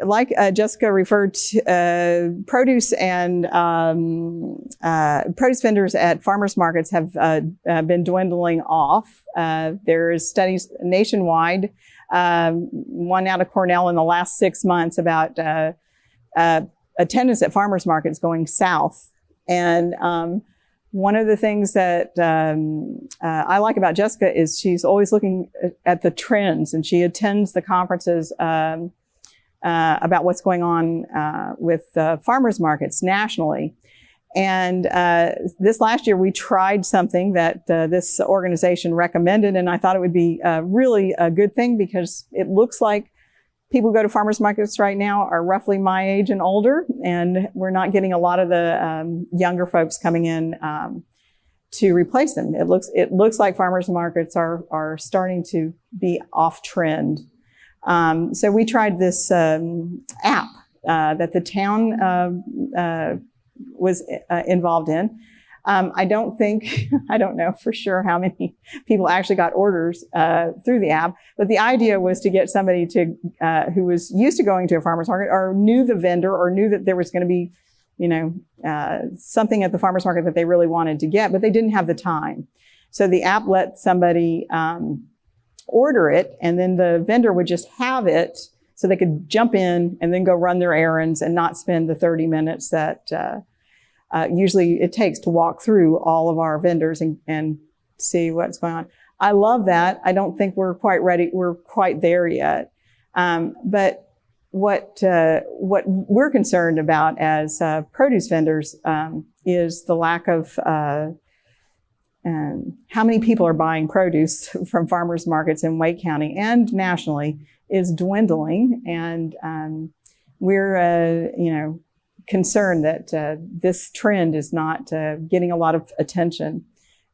Like Jessica referred to, produce and produce vendors at farmers markets have been dwindling off. There's studies nationwide, one out of Cornell in the last 6 months about attendance at farmers markets going south. And one of the things that I like about Jessica is she's always looking at the trends, and she attends the conferences about what's going on with farmers markets nationally. And this last year, we tried something that this organization recommended, and I thought it would be really a good thing, because it looks like people who go to farmers markets right now are roughly my age and older, and we're not getting a lot of the younger folks coming in to replace them. It looks like farmers markets are starting to be off trend. So we tried this app that the town was involved in. I don't know for sure how many people actually got orders through the app, but the idea was to get somebody to who was used to going to a farmer's market, or knew the vendor, or knew that there was going to be, something at the farmer's market that they really wanted to get, but they didn't have the time. So the app let somebody order it, and then the vendor would just have it so they could jump in and then go run their errands and not spend the 30 minutes that usually it takes to walk through all of our vendors and see what's going on. I love that. I don't think we're quite ready. We're quite there yet. But what we're concerned about as produce vendors is the lack of how many people are buying produce from farmers markets in Wake County and nationally is dwindling, and we're concerned that this trend is not getting a lot of attention.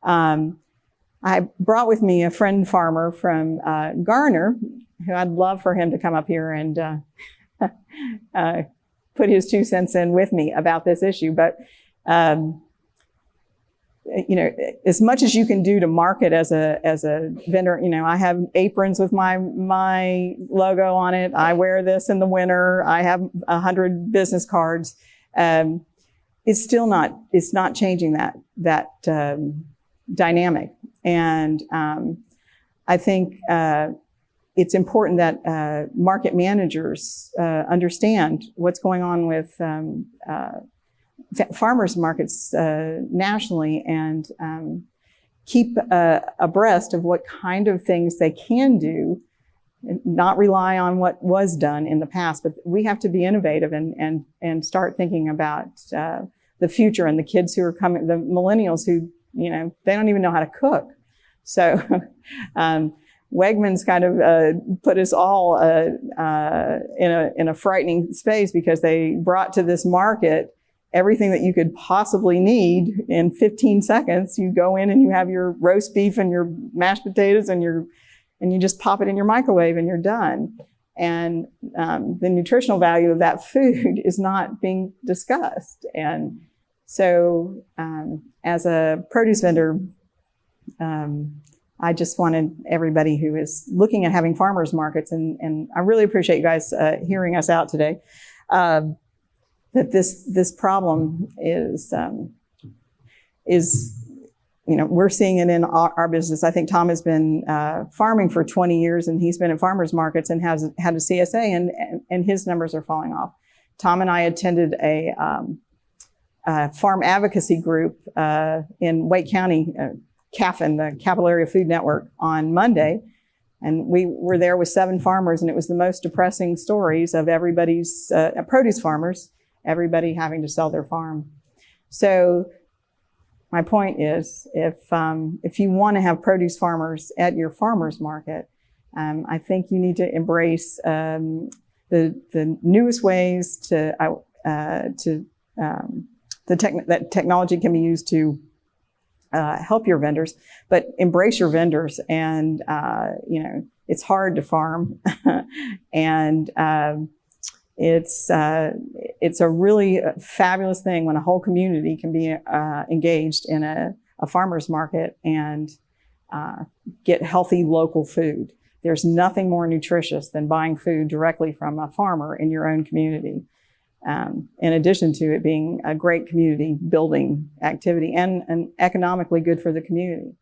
I brought with me a friend farmer from Garner, who I'd love for him to come up here and put his 2 cents in with me about this issue, but as much as you can do to market as a vendor, I have aprons with my logo on it. I wear this in the winter. I have 100 business cards. It's not changing that dynamic. And I think it's important that market managers understand what's going on with farmers markets nationally, and keep abreast of what kind of things they can do, not rely on what was done in the past. But we have to be innovative and start thinking about the future and the kids who are coming, the millennials who, they don't even know how to cook. So Wegmans kind of put us all in a frightening space, because they brought to this market everything that you could possibly need in 15 seconds. You go in and you have your roast beef and your mashed potatoes and you just pop it in your microwave and you're done. And the nutritional value of that food is not being discussed. And so as a produce vendor, I just wanted everybody who is looking at having farmers markets, and I really appreciate you guys hearing us out today, that this problem is we're seeing it in our business. I think Tom has been farming for 20 years, and he's been at farmers markets and has had a CSA, and his numbers are falling off. Tom and I attended a farm advocacy group in Wake County, CAFN, the Capital Area Food Network, on Monday. And we were there with 7 farmers, and it was the most depressing stories of everybody's produce farmers, everybody having to sell their farm. So my point is, if you want to have produce farmers at your farmer's market, I think you need to embrace the newest ways that technology can be used to help your vendors, but embrace your vendors. And it's hard to farm, and it's a really fabulous thing when a whole community can be engaged in a farmer's market and get healthy local food. There's nothing more nutritious than buying food directly from a farmer in your own community. In addition to it being a great community building activity and economically good for the community.